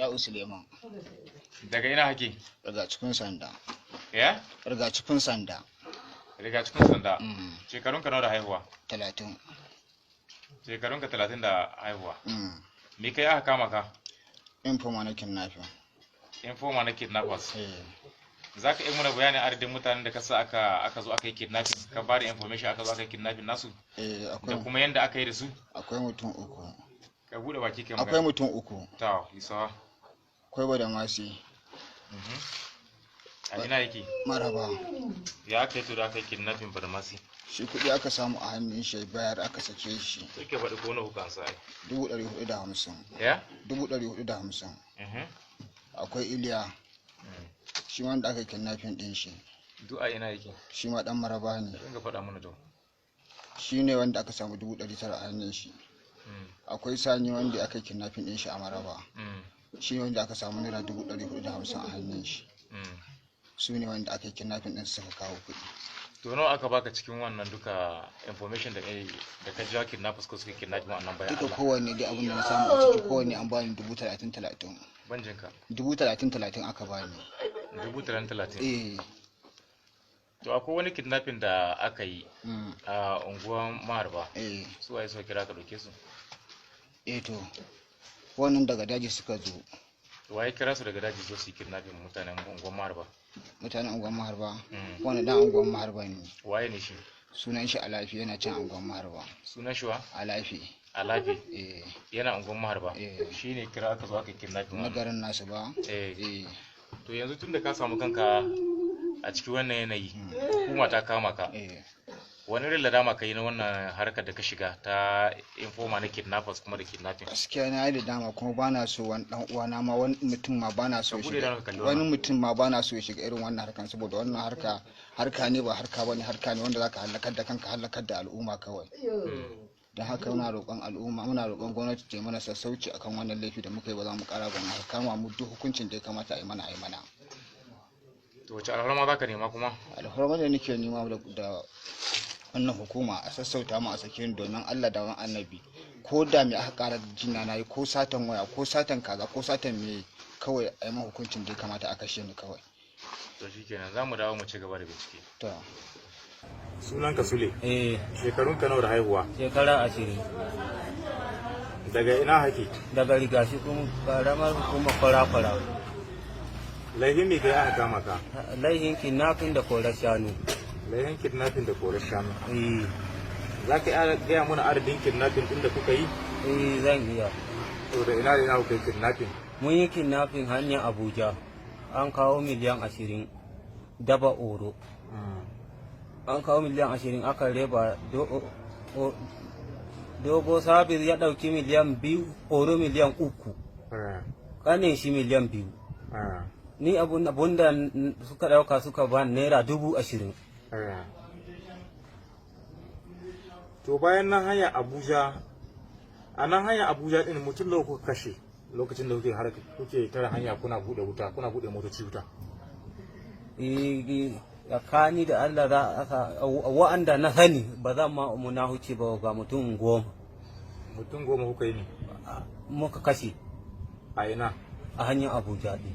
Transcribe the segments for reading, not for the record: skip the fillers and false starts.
Ya Suleiman. Daga ina hake? Daga cikin sanda. Ya? Daga cikin sanda. Daga cikin sanda. Shekarun ka nawa da haihuwa? 30. Shekarun ka 30 da haihuwa. Me kai aka kama ka? Informa na kidnapping. Informa na kidnappers. Za ka yi mana bayanin adadin mutanen da kasa aka zo aka yi kidnapping, ka ba da information aka zo aka yi kidnapping nasu? Da kuma yanda aka yi da su? Akwai mutum 3. Ka bude baki kai magana. Akwai mutum 3. Ta, isa. Akwai bada masi. A ina yake? Maraba. Ya aka yi to da aka yi kidnapping bada masi? Shi kuɗi aka samu a hannun shi bayar aka sake shi. Sai ke faɗi ko na hukansa ai. 450. Ya? 450. Akwai Iliya. Shi wanda aka yi kidnapping din shi. Duk a ina yake? Shi ma dan Maraba ne. Dinga faɗa mana to. Shi ne wanda aka samu 900 a hannun shi. Akwai Sani wanda aka yi kidnapping din shi a Maraba. Shi ne wanda aka samu naira 450 a hannun shi. Su ne wanda aka yi kidnapping din suka kawo kuɗi. To nawa aka baka cikin wannan duka information da ka ja kidnappers ko suka kidnapping wannan bayan Allah? Duka kowanne dai abin da na samu a ciki kowanne an bani 30,000. Banjinka? 30,000 aka bani. 30,000? To akwai wani kidnapping da aka yi a unguwar Maharba. Su waye suka kira ka dauke su? To wannan daga daji suka zo. Waye kira su daga daji zo su yi kidnapping mutanen unguwar Maharba? Mutanen unguwar Maharba? Wani dan unguwar Maharba ne. Waye ne shi? Sunan shi Alafi, yana can unguwar Maharba. Sunan shi wa? Alafi. Alafi? Yana unguwar Maharba? Shi ne kira aka zo aka kidnapping na garin nasu ba? To yanzu tun da ka samu kanka a cikin wannan yanayi, hukuma ta kama ka, wani irin ladama ka yi na wannan harkar da ka shiga ta informa na kidnappers kuma da kidnapping? Gaskiya na yi da dama kuma ba na so wani dan uwana ma wani mutum ma ba na so ya shiga, wani mutum ma ba na so ya shiga irin wannan harkan, saboda wannan harka ne ba harka bane, harka ne wanda zaka halakar da kanka, halakar da al'umma kawai. Don haka muna roƙon al'umma, muna roƙon gwamnati ta yi mana sassauci akan wannan laifi da muka yi, ba za mu ƙara ba, mu kama mu duk hukuncin da ya kamata a yi mana. To wace alfarma za ka nema kuma? Alfarma da nake nema da wannan hukuma a sassauta mu a sakin domin Allah da wani annabi, ko da me aka ƙara jina na yi, ko satan waya ko satan kaza ko satan me, kawai a yi man hukuncin da ya kamata a kashe ni kawai. To shikenan za mu dawo mu ci gaba da bincike. To sunan ka Sule? Shekarun ka nawa da haihuwa? Shekara 20. Daga ina hake? Daga Rigashi kuma karamar hukumar kwara-kwara. Laihin me kai aka kama ka? Laihin kidnapping da korar shanu. Laihin kidnapping da korar shanu? Za ka gaya mana adadin kidnapping din da kuka yi? Zan iya. To da ina da ina kuka yi kidnapping? Mun yi kidnapping hanyar Abuja, an kawo miliyan 20 daba oro. An kawo miliyan 20 aka reba dogo sabir ya dauki miliyan 2, oro miliyan 3, kanin shi miliyan 2. Ni abunda suka dauka suka ba naira 20,000. To bayan nan hanya Abuja, a nan hanya Abuja din mutum da kuka kashe lokacin da kuke tara hanya, kuna bude wuta, kuna bude motoci wuta? Tsakani da Allah wa'anda na sani ba za mu na huce ba, ga mutum 10. Mutum 10 kuka yi ne? Muka kashe. A ina? A hanyar Abuja ɗin.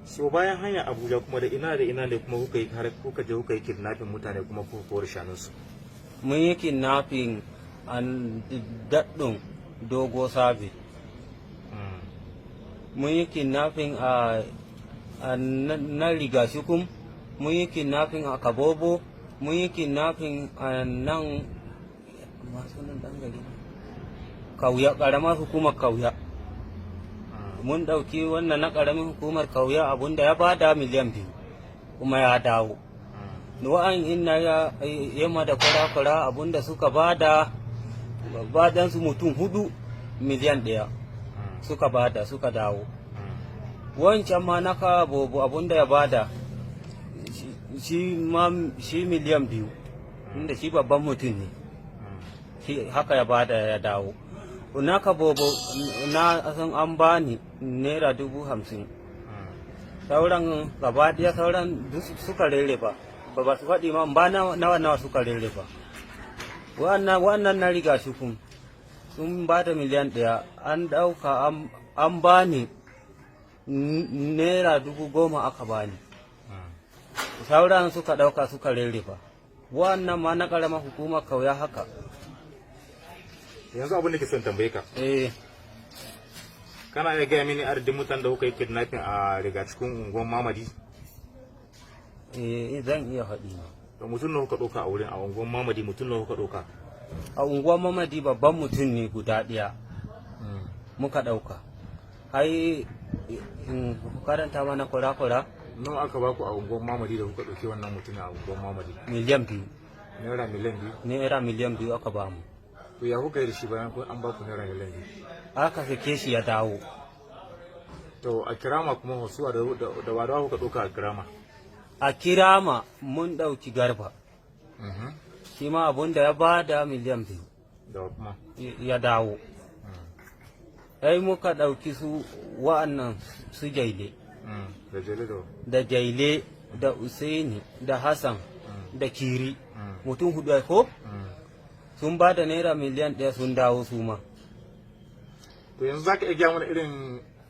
So bayan hanyar Abuja kuma da ina ne kuma kuka je kuka yi kidnapping mutane kuma kuka kore shanunsu? Mun yi kidnapping a daɗin dogo sabi. Mun yi kidnapping a na Rigashi kuma. Mun yi kidnapping a Kabobo, mun yi kidnapping a nan masu nan dangane Kauya, ƙaramar hukumar Kauya. Mun ɗauki wannan na ƙaramin hukumar Kauya abunda ya bada miliyan 2 kuma ya dawo. Wa'an ina ya yamma da kwara-kwara abunda suka bada su mutum 4 miliyan 1 suka bada suka dawo. Wancan ma na Kabobo abunda ya bada shi miliyan 2, inda shi babban mutum ne, haka ya bada ya dawo. Na Kabobo na san an bani naira 50,000. Sauran gaba ɗaya sauran suka rere ba su faɗi ma ba nawa suka rere ba. Wannan na Rigashi kun sun bada miliyan 1, an ɗauka an bani naira 10,000 aka bani. Sauran suka ɗauka suka rarrafa. Wannan ma na ƙaramar hukumar kauya haka. Yanzu abin da ke son tambaye ka. Kana iya gaya mini adadin mutanen da kuka yi kidnapping a riga cikin unguwar Mamadi? Zan iya faɗi. Da mutum na kuka ɗauka a wurin a unguwar Mamadi mutum na kuka ɗauka? A unguwar Mamadi babban mutum ne guda ɗaya muka ɗauka. Ai in karanta mana kura-kura. Nawa aka baku a unguwar Mamadi da kuka ɗauki wannan mutum a unguwar Mamadi? Miliyan 2. Naira miliyan 2? Naira miliyan 2 aka ba mu. To ya kuka yi da shi bayan an baku naira miliyan 2? Aka sake shi ya dawo. To a Kirama kuma wasu da wadawa kuka ɗauka a Kirama? A Kirama mun ɗauki Garba. Shi ma abun da ya ba da miliyan 2. Da kuma? Ya dawo. Ai muka ɗauki su wa'annan su Jaile. Da Jaile da? Da Jaile, da Usaini, da Hassan, da Kiri. Mutum 4 ko? Sun ba da naira miliyan 1 sun dawo su ma. To yanzu za ka iya gaya mana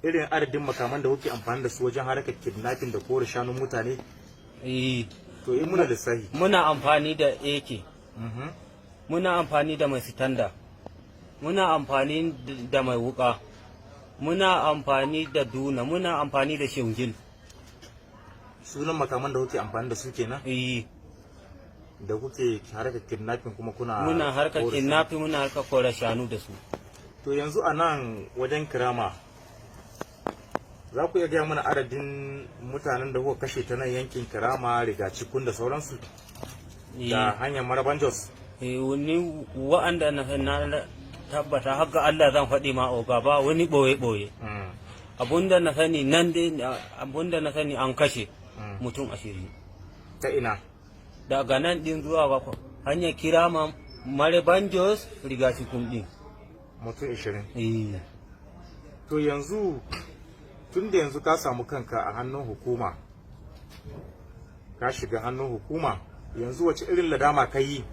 irin adadin makaman da kuke amfani da su wajen harkar kidnapping da kore shanun mutane? To yi muna lissahi. Muna amfani da AK. Muna amfani da mai sitanda. Muna amfani da mai wuka. Muna amfani da duna. Muna amfani da shingil. Sunan makaman da kuke amfani da su kenan? Da kuke harkar kidnapping kuma muna harkar kidnapping muna harkar kore shanu da su. To yanzu a nan wajen Kirama za ku iya gaya mana adadin mutanen da kuka kashe ta nan yankin Kirama, Rigacikun da sauransu da hanyar Maraban Jos? Wani wa'anda na tabbata haka Allah zan faɗi ma oga ba wani ɓoye-ɓoye. Abunda na sani nan dai abunda na sani an kashe mutum 20. Ta ina? Daga nan din zuwa hanyar Kirama, Maraban Jos, Rigacikun din. Mutum 20? To yanzu tun da yanzu ka samu kanka a hannun hukuma, ka shiga hannun hukuma, yanzu wace irin ladama ka yi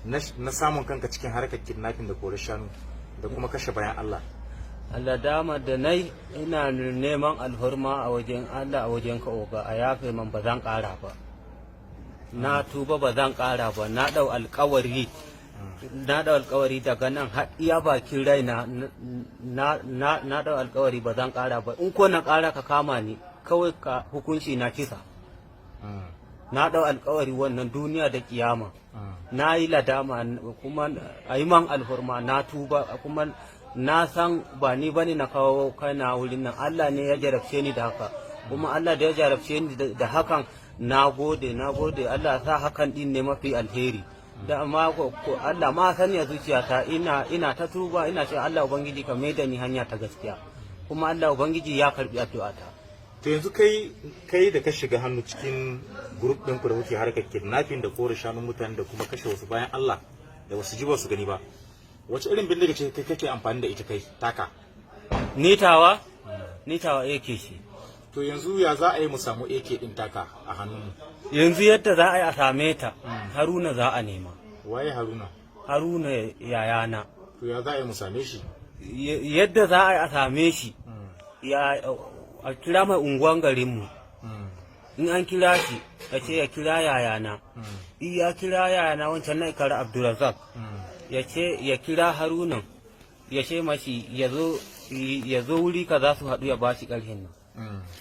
na samun kanka cikin harkar kidnapping da kore shanu da kuma kashe bayan Allah? Ladama da nai ina neman alhurma a wajen Allah a wajen ka oga a yafe man ba zan ƙara ba. Na tuba ba zan ƙara ba, na ɗau alƙawari daga nan har iya bakin rai na ɗau alƙawari ba zan ƙara ba. In ko na ƙara ka kama ni kawai ka hukunci na kisa. Na ɗau alƙawari wannan duniya da kiyama. Na yi ladama kuma a yi man alhurma, na tuba kuma na san ba ni bane na kawo kaina wurin nan. Allah ne ya jarabce ni da haka, kuma Allah da ya jarabce ni da hakan na gode Allah sa hakan din ne mafi alheri. Da amma Allah ma sani a zuciyata ina ta tuba, ina ce Allah ubangiji ka maida ni hanya ta gaskiya, kuma Allah ubangiji ya karbi addu'ata. To yanzu kai da ka shiga hannu cikin group ɗin ku da kuke harkar kidnapping da kore shanun mutane da kuma kashe wasu bayan Allah da wasu ji ba su gani ba, wace irin bindiga ce kai kake amfani da ita kai taka? Nitawa AK shi. To yanzu ya za a yi mu samu AK din taka a hannunmu? Yanzu yadda za a yi a same ta, Haruna za a nema. Waye Haruna? Haruna yayana. To ya za a yi mu same shi? Yadda za a yi a same shi, a kira mai unguwan garinmu. In an kira shi, a ce ya kira yayana. In ya kira yayana wancan na ikara Abdulrazak. Ya ce ya kira Haruna, ya ce mashi ya zo wuri ka za su haɗu ya ba shi ƙarfin nan.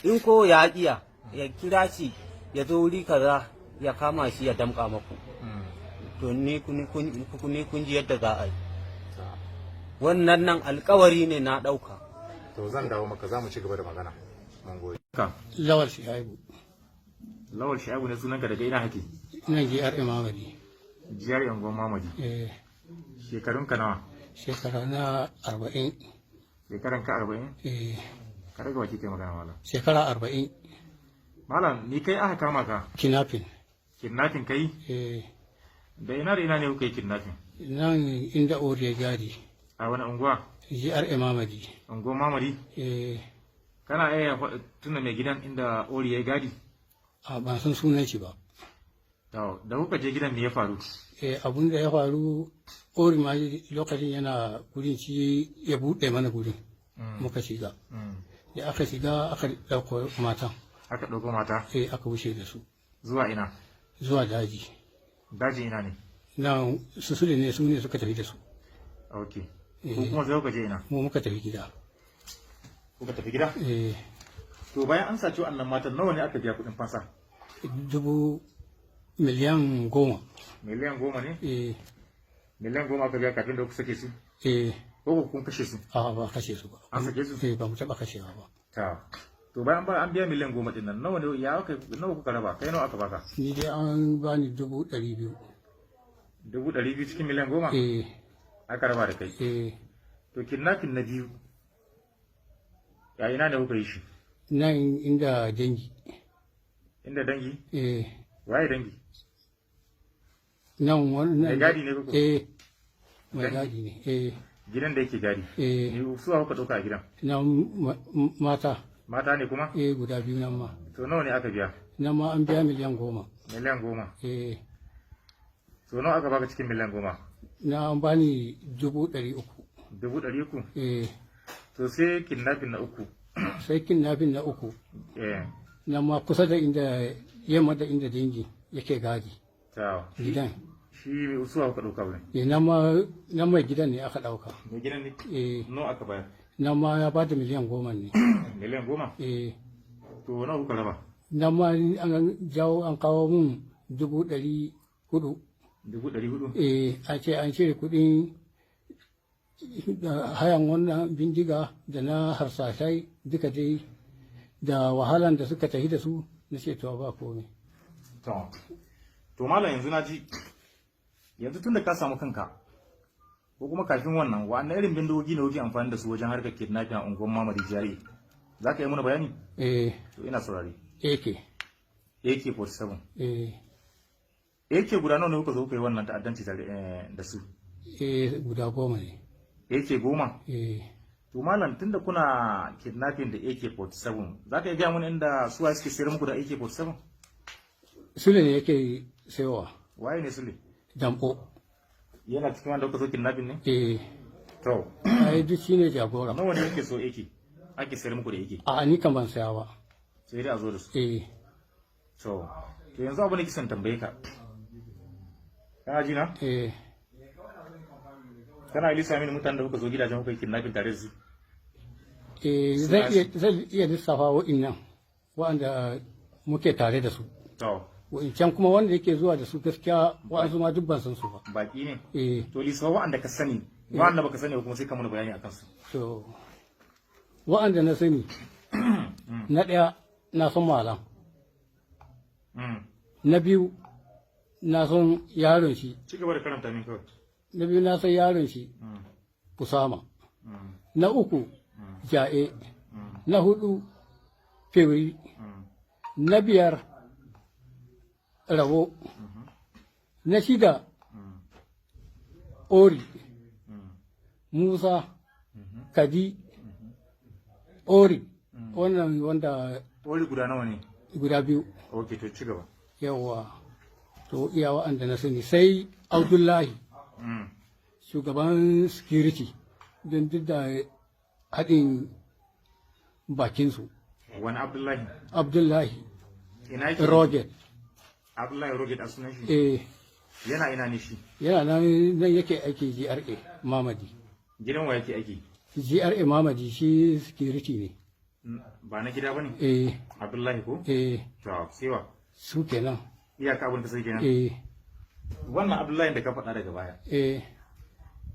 In ko ya ƙiya, ya kira shi ya zo wuri kaza ya kama shi ya damƙa maku. To ni kun ji yadda za a yi. Wannan nan alƙawari ne na ɗauka. To zan dawo maka, za mu ci gaba da magana. Mun gode. Lawal Shaibu. Lawal Shaibu ne sunanka daga ina hake? Ina GRA Mamadi. GRA Angon Mamadi. Shekarunka nawa? Shekara na 40. Shekaran ka 40? Ka daga wace kai magana malam? Shekara 40. Malam, ni kai aka kama ka? Kidnapping. Kidnapping kai? Da ina ne kuka yi kidnapping? Nan inda Oriya gadi. A wani unguwa? GRA Mamadi. Unguwar Mamadi? Kana iya tuna mai gidan inda Oriya gadi? A ban san sunan shi ba. Da kuka je gidan me ya faru? Abun da ya faru, Ori ma lokacin yana gudun shi ya buɗe mana gudun. Muka shiga. da aka shiga aka ɗauko matan aka ɗauko mata aka wuce da su zuwa ina zuwa daji ina ne na su ne suka tafi da su ok ko kuma zai je ina mu muka tafi gida kuka tafi gida to bayan an saci wannan matan nawa ne aka biya kuɗin fansa miliyan 10 miliyan 10 ne miliyan 10 aka biya kafin da ku sake su ko kun kashe su a ba kashe su ba an sake su ba mu taɓa kashewa ba to bayan an biya miliyan 10 din nan nawa ne nawa kuka raba kai nawa aka baka ni dai an bani 200,000 200,000 cikin miliyan 10 aka raba da kai to kidnapping na biyu ya ina ne kuka yi shi nan inda dangi dangi waye dangi nan wannan mai gadi ne kuka mai gadi ne gidan da yake gadi ne su kuka ɗauka a gidan nan mata ne kuma guda biyu nan ma to nawa ne aka biya nan ma an biya miliyan 10 miliyan 10 to nawa aka baka cikin miliyan 10 na an bani 300,000 300 to sai kidnapping na uku nan ma kusa da inda yamma da inda dangi yake gadi gidan shi usuwa kuka ɗauka wani nan mai gidan ne aka ɗauka mai gidan ne nawa aka bayar nan ma ya bada miliyan 10 ne miliyan 10 to nawa kuka raba nan ma an jawo an kawo mun 400,000 a ce an cire kuɗin hayan wannan bindiga da na harsashai duka dai da wahalan da suka tafi da su na ce to ba komai to malam yanzu na ji yanzu tun da ka samu kanka ko kuma kafin wannan wa'annan irin bindigogi ne kuke amfani da su wajen harkar kidnapping a unguwar Mamadi Jari za ka yi mana bayani to ina saurari AK-47 AK guda nawa ne kuka zo kuka yi wannan ta'addanci da su guda 10 ne AK-10 to malam tunda kuna kidnapping da AK-47 za ka yi gaya mana inda suwa suke sayar muku da AK-47 Sule ne yake sayowa waye ne Sule Dambo yana cikin wanda kuka zo kidnapping ne to ai duk shine jagora nawa ne yake so ake sayar muku da AK a ni kan ban saya ba sai dai a zo da su to yanzu abu ne kisan tambaye ka kana ji na kana lissa mini mutanen da kuka zo gidajen kuka yi kidnapping tare da su zai iya lissafa wa'innan wa'anda muke tare da su wa'incan kuma wanda yake zuwa da su gaskiya wa'ansu ma duk ban san su ba baki ne to lissafa wa'anda ka sani wa'anda baka sani ba kuma sai ka mana bayani akan su to wa'anda na sani na ɗaya na san malam na biyu na san yaron shi ci gaba da karanta min kawai na biyu na san yaron shi Usama na uku Ja'e na hudu Fewri na biyar Rabo na shida Ori Musa Kadi Ori wannan wanda Ori guda nawa ne guda biyu ok to ci gaba yawa to iya wa'anda na sani sai Abdullahi shugaban security don duk da haɗin bakinsu wani Abdullahi Roget Abdullahi Roget a sunan shi yana ne shi yana nan yake aiki GRA Mamadi gidan wa yake aiki GRA Mamadi shi security ne ba na gida bane Abdullahi ko to sewa su kenan iyaka abin da sai kenan wannan Abdullahi da ka faɗa daga baya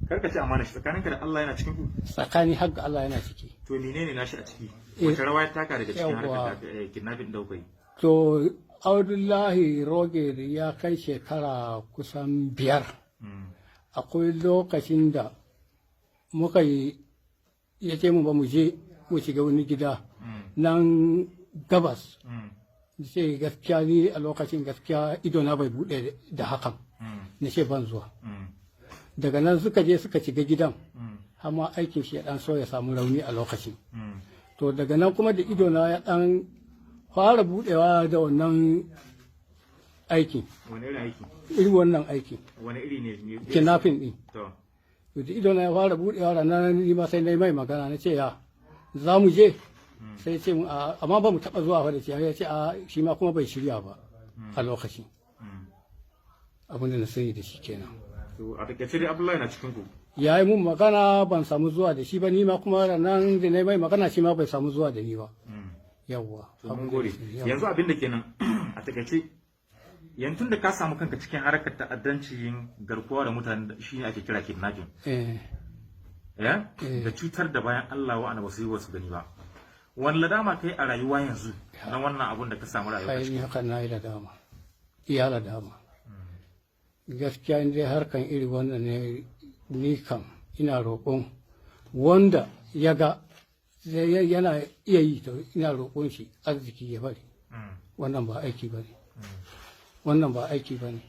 karka ce amana shi tsakaninka da Allah yana cikin ku tsakani har ga Allah yana ciki to menene nashi a ciki wace rawa ya taka daga cikin harkar kidnapping da kai to Abdullahi Roge ya kai shekara kusan 5 akwai lokacin da muka yi ya ce mu ba mu je mu shiga wani gida nan gabas ce gaskiya ni a lokacin gaskiya idona bai bude da hakan na ce ban zuwa daga nan suka je suka shiga gidan amma aikin shi ya dan so ya samu rauni a lokacin to daga nan kuma da idona ya dan fara budewa da wannan aikin wani irin aiki irin wannan aikin wani iri ne kidnapping din to da idona ya fara budewa ranar ni ma sai na mai magana na ce ya za mu je sai ya ce amma ba mu taɓa zuwa fa da shi ya ce shi ma kuma bai shirya ba a lokacin abin da na sani da shi kenan. To a takaice dai Abdullahi na cikin ku. Ya yi mun magana ban samu zuwa da shi ba ni ma kuma nan da na mai magana shi ma bai samu zuwa da ni ba. Yawwa. To mun gode. Yanzu abin da kenan a takaice yanzu da ka samu kanka cikin harkar ta'addancin garkuwa da mutane shi ne ake kira kidnapping. Da cutar da bayan Allah wa'anda ba su yi wasu gani ba. Wani ladama kai a rayuwa yanzu na wannan abun da ka samu rayuwa cikin? Ni hakan na yi ladama. Iya ladama. Gaskiya in dai harkan iri wannan ne ni kam ina roƙon wanda ya ga yana iya yi to ina roƙon shi arziki ya bari. Wannan ba aiki ba ne. Wannan ba aiki ba ne.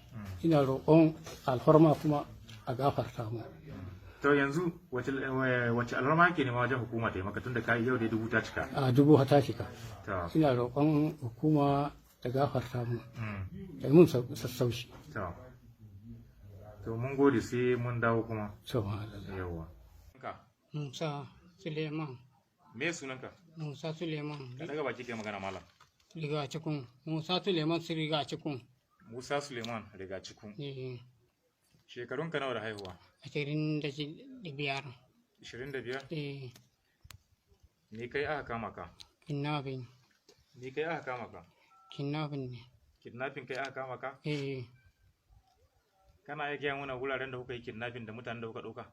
Ina roƙon alfarma kuma a gafarta mu. To yanzu wace alfarma ke nema wajen hukuma ta yi maka tun da kayi yau da 1000 ta cika? A 1000 ta cika. Ina roƙon hukuma ta gafarta mu. Da mun sassauci. To mun gode sai mun dawo kuma. Yawa. Musa Suleiman. Me sunanka? Musa Suleiman. Ka daga baki kai magana malam. Riga cikin. Musa Suleiman su riga cikin. Musa Suleiman riga cikin. Shekarunka nawa da haihuwa? 25. 25? Me kai aka kama ka? Kidnappin. Me kai aka kama ka? Kidnappin ne. Kidnappin kai aka kama ka? Kana iya gaya muna wuraren da kuka yi kidnapping da mutanen da kuka ɗauka?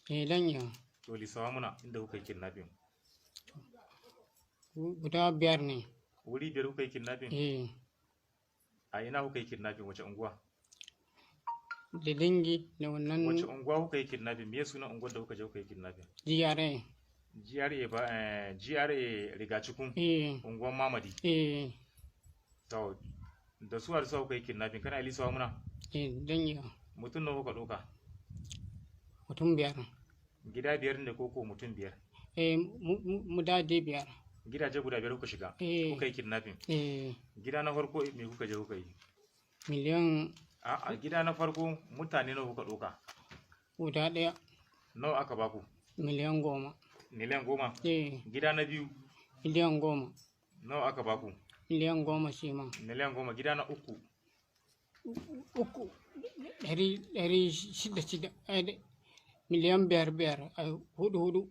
Dan yau. To lissawa muna inda kuka yi kidnapping. Guda 5 ne. Wuri 5 kuka yi kidnapping? A ina kuka yi kidnapping wace unguwa? Da dangi da wannan. Wace unguwa kuka yi kidnapping? Me sunan unguwar da kuka je kuka yi kidnapping? GRA. GRA ba GRA Rigacikun. Unguwar Mamadi. To da suwa da suwa kuka yi kidnapping kana lissawa muna? Dan yau. Mutum nawa kuka ɗauka? Mutum 5. Gida 5 ne ko mutum 5? Mu da 5. Gidaje guda 5 kuka shiga? Kuka yi kidnapping? Gida na farko me kuka je kuka yi? Miliyan. A gida na farko mutane nawa kuka ɗauka? Guda 1. Nawa aka baku? Miliyan 10. Miliyan 10? Gida na biyu? Miliyan 10. Nawa aka baku? Miliyan 10 shi ma. Miliyan 10. Gida na uku? 600. Miliyan 5 a 4.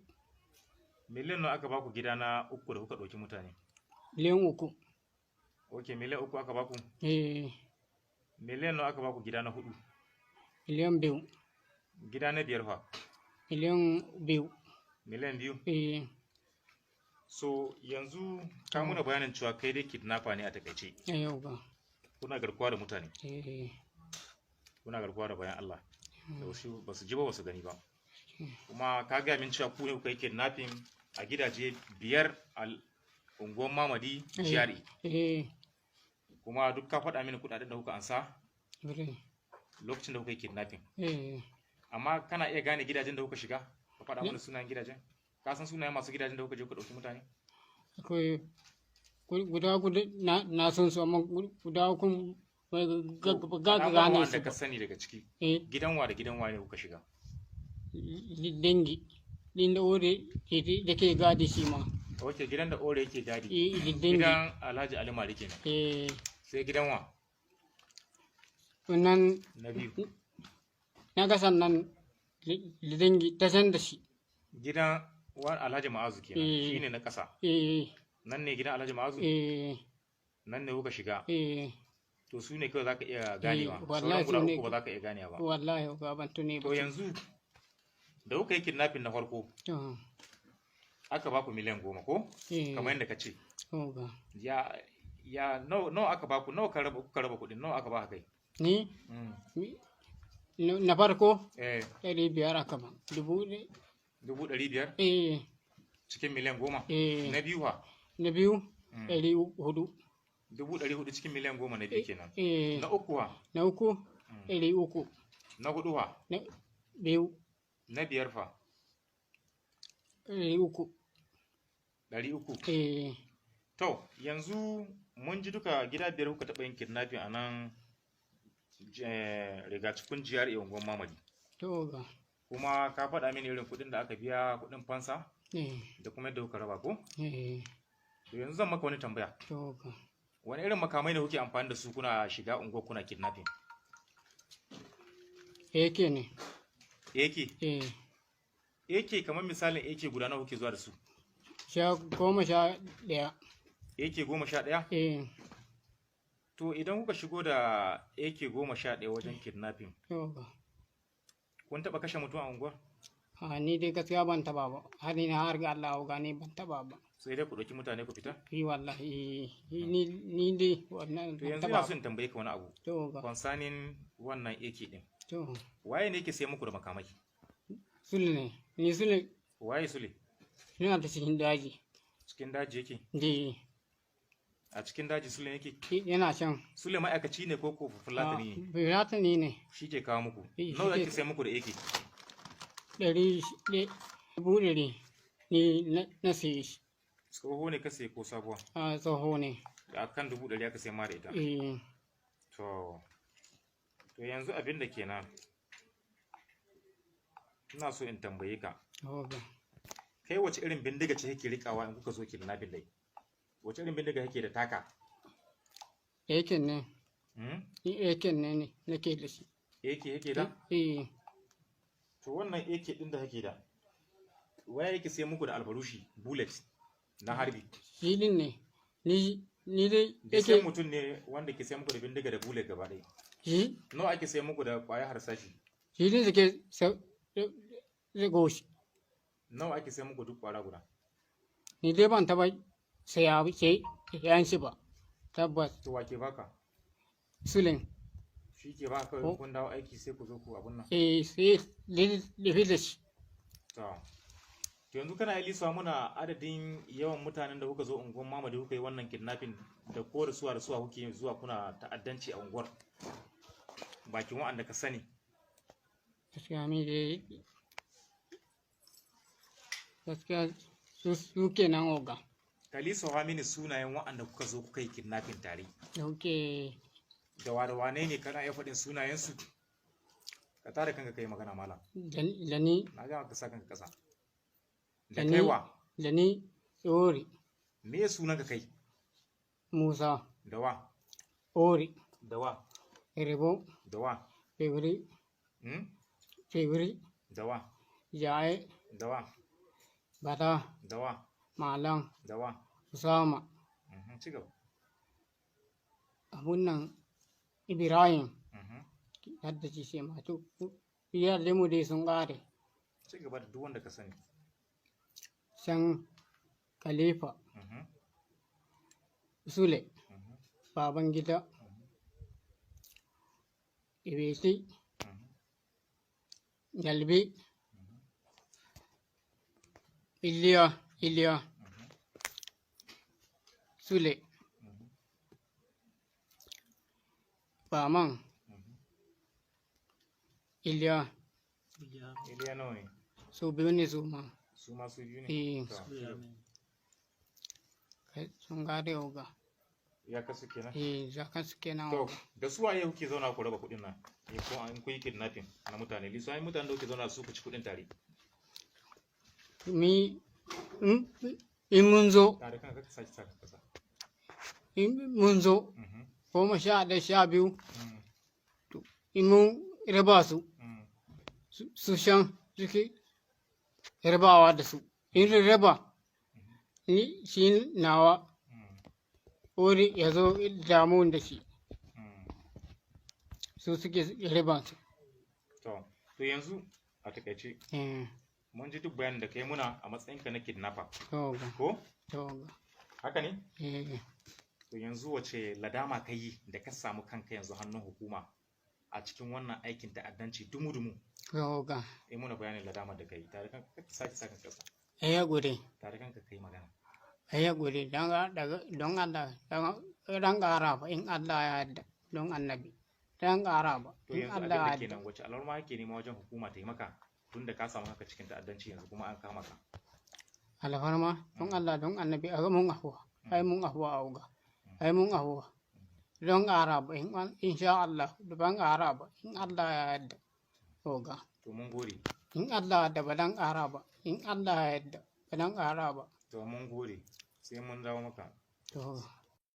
Miliyan nawa aka baku gida na uku da kuka ɗauki mutane? Miliyan 3. Ok, miliyan 3 aka baku? Miliyan nawa aka baku gida na 4? Miliyan 2. Gida na 5 fa? Miliyan 2. Miliyan 2? So yanzu ka muna bayanin cewa kai dai kidnapper ne a takaice. Yau ba. Kuna garkuwa da mutane. Kuna garkuwa da bayan Allah. Da wasu ba su ji ba ba su gani ba. Kuma ka gaya min cewa ku ne kuka yi kidnapping a gidaje 5 a unguwar Mamadi Jari. Kuma duk ka faɗa mini kuɗaɗen da kuka ansa lokacin da kuka yi kidnapping. Amma kana iya gane gidajen da kuka shiga? Ka faɗa mana sunayen gidajen? Ka san sunayen masu gidajen da kuka je ku ɗauki mutane? Akwai guda na san su amma guda kun gane su. Da ka sani daga ciki. Gidan wa da gidan wa ne kuka shiga? Dangi. Din da ore da ke gadi shi ma. Ok, gidan da ore yake gadi. Gidan Alhaji Ali Mali kenan. Sai gidan wa? Wannan na biyu. Na ga sannan dangi ta san da shi. Gidan wa Alhaji Ma'azu kenan. Shine na ƙasa. Nan ne gidan Alhaji Ma'azu? Nan ne kuka shiga? To su ne kawai za ka iya ganewa. Sauran guda uku ba za ka iya ganewa ba. Wallahi ga ban tuni ba. To yanzu da kuka yi kidnapping na farko aka ba ku miliyan 10 ko? Kamar yadda ka ce. Ya nawa aka ba ku, nawa ka raba kuɗin, nawa aka ba kai? Ni? Na farko? 500 aka ba. 500? Cikin miliyan 10? Na biyu ha? Na biyu 400. 400 cikin miliyan 10 na biyu kenan. Na uku ha? Na uku 300. Na hudu ha? Na biyu. Na biyar fa? 300. 300? To, yanzu mun ji duka gida 5 kuka taɓa yin kidnapping a nan Rigacikun GRA unguwar Mamadi. To ga. Kuma ka faɗa mini irin kuɗin da aka biya kuɗin fansa? Da kuma yadda kuka raba ko? To yanzu zan maka wani tambaya. to ga Wani irin makamai ne kuke amfani da su kuna shiga unguwar kuna kidnapping? yake ne AK? AK kamar misalin AK guda nawa kuke zuwa da su? 11 AK 11? To idan kuka shigo da AK 11 wajen kidnapping, to ga kun taɓa kashe mutum a unguwar? a ni dai gaskiya ban taba ba har ni har ga Allah ga ni ban taba ba Sai dai ku ɗauki mutane ku fita? wallahi ni dai wannan To yanzu ina so in tambaye ka wani abu. to ga Concerning wannan AK din. to Waye ne yake sai muku da makamai? sule ne ni sule Waye Sule? ina ta cikin daji Cikin daji yake? dai A cikin daji Sule yake? yana can Sule ma'aikaci ne ko fulatani ne? Fulatani ne Shi ke kawo muku. Shi Nawa ke- yake sai muku da AK? 100 ni na siye shi Tsoho ne ka sai ko sabuwa? a tsoho ne A kan 100 aka sai ma da ita. To yanzu abin da kenan. Ina so in tambaye ka. Kai wace irin bindiga ce kake rikawa in kuka zo kidnapping dai? Wace irin bindiga kake da taka? Aikin ne aikin ne nake da shi AK yake da? To wannan AK din da kake da. Waye yake sai muku da albarushi bullets na harbi? shi din ne ni dai Da sai mutum ne wanda ke sai muku da bindiga da bullet gaba ɗaya. shi Nawa ake sai muku da ƙwayar harsashi? shi din suke zago shi Nawa ake sai muku duk ƙwara guda? ni dai ban taba saya yan shi ba tabbas To wa ke baka? sulin Shi ke baka in kun dawo aiki sai ku zo ku abun nan. sai da shi To yanzu kana yi lissa muna adadin yawan mutanen da kuka zo unguwar Mamadi kuka yi wannan kidnapping da ko da suwa kuke zuwa kuna ta'addanci a unguwar bakin wa'anda ka sani. gaskiya mi dai gaskiya su kenan oga Ka lissa mini sunayen wa'anda kuka zo kuka yi kidnapping tare. da kuke Da wane ne kana iya faɗin sunayensu? Ka tare kanka kai magana malam. da ni Na ga ka sa kanka kasa. Da kaiwa. da ni tsori Me sunan ka kai? musa Da wa? ori Da wa? rebo Da wa? fevri Hmm? fevri Da wa? jaye Da wa? bata Da wa? malam Da wa? usama Ci gaba. abun nan ibrahim yadda ci sai matu biyar lemu dai sun ƙare Ci gaba da duk wanda ka sani. can khalifa sule baban gida ibeti galbi iliya sule baman iliya Iliya nawa ne? su biyu ne su ma Su ma su biyu ne? sun gade oga Ya kasu kenan? zakan su kenan To, oga da su waye kuke zauna ku raba kuɗin nan? Ko an kuyi kidnapping na mutane. Lisu ai mutanen da kuke zauna su ku ci kuɗin tare. in mun zo Tare kanka ka sake saka kasa. in mun zo 11-12 in mun raba su su shan suke rabawa da su in raba ni shi nawa wuri ya zo damu da shi su suke raba su To yanzu a takaice mun ji duk bayanin da kai muna a matsayinka na kidnapper. Ko? Haka ne? To yanzu wace ladama ka yi da ka samu kanka yanzu hannun hukuma a cikin wannan aikin ta'addanci dumu-dumu? Muna bayanin ladama da kai tare kanka ka sake sakan kasa. Ya gode. Tare kanka kai magana. Ya gode don Allah don ƙara ba in Allah ya yarda don annabi don ƙara ba To in yanzu Allah ya abin da yarda. kenan wace alarma yake nema wajen hukuma ta yi maka tun da ka samu haka cikin ta'addanci yanzu kuma an kama ka. Alfarma don Allah don annabi a mun afuwa ai mun afuwa a uga ai mun afuwa don ƙara ba in sha Allah ban ƙara ba in Allah ya yarda oga. To mun gode. In Allah da ba dan ƙara ba in Allah ya yarda ba dan ƙara ba. To mun gode. sai mun dawo maka. To